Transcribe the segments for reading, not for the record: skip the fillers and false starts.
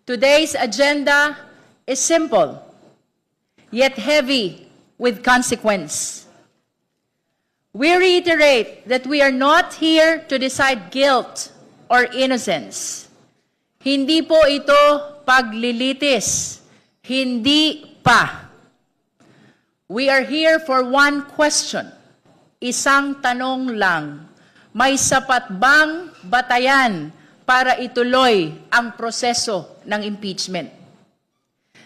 Today's agenda is simple, yet heavy with consequence. We reiterate that we are not here to decide guilt or innocence. Hindi po ito paglilitis. Hindi pa. We are here for one question. Isang tanong lang. May sapat bang batayan para ituloy ang proseso ng impeachment?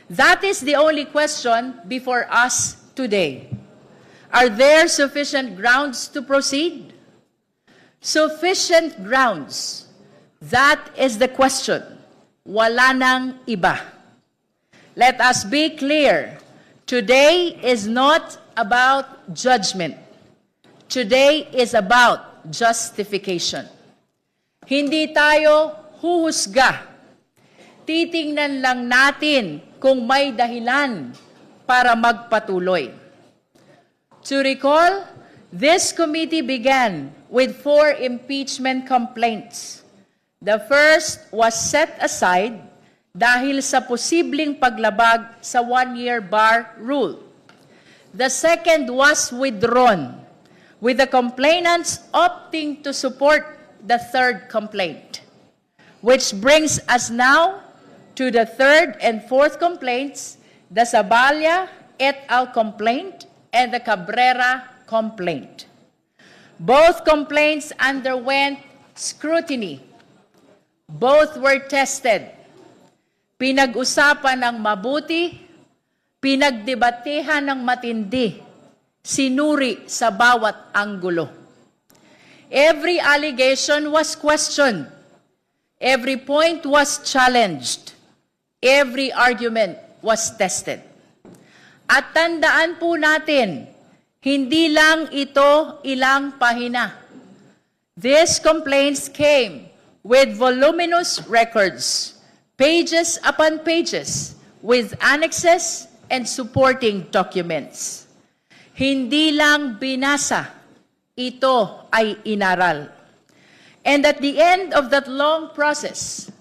That is the only question before us today. Are there sufficient grounds to proceed? Sufficient grounds. That is the question. Wala nang iba. Let us be clear. Today is not about judgment. Today is about justification. Hindi tayo huhusga. Titingnan lang natin kung may dahilan para magpatuloy. To recall, this committee began with 4 impeachment complaints. The first was set aside dahil sa posibleng paglabag sa 1-year bar rule. The second was withdrawn, with the complainants opting to support the third complaint, which brings us now to the third and fourth complaints, the Zaballa et al. Complaint and the Cabrera complaint. Both complaints underwent scrutiny. Both were tested. Pinag-usapan ng mabuti, pinagdebatehan ng matindi, sinuri sa bawat anggulo. Every allegation was questioned. Every point was challenged. Every argument was tested. At tandaan po natin, hindi lang ito ilang pahina. These complaints came with voluminous records, pages upon pages, with annexes and supporting documents. Hindi lang binasa, ito ay inaral. And at the end of that long process,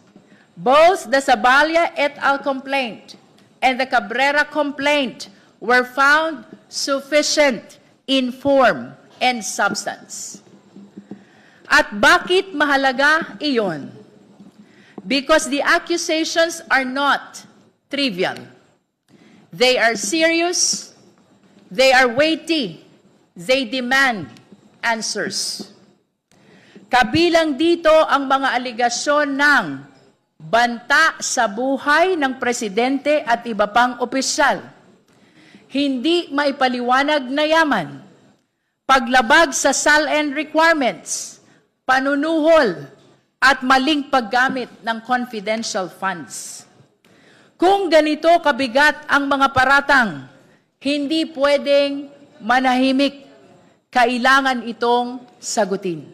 both the Zaballa et al. Complaint and the Cabrera complaint were found sufficient in form and substance. At bakit mahalaga iyon? Because the accusations are not trivial. They are serious, they are weighty, they demand answers. Kabilang dito ang mga aligasyon ng banta sa buhay ng presidente at iba pang opisyal, hindi maipaliwanag na yaman, paglabag sa SALN requirements, panunuhol at maling paggamit ng confidential funds. Kung ganito kabigat ang mga paratang, hindi pwedeng manahimik. Kailangan itong sagutin.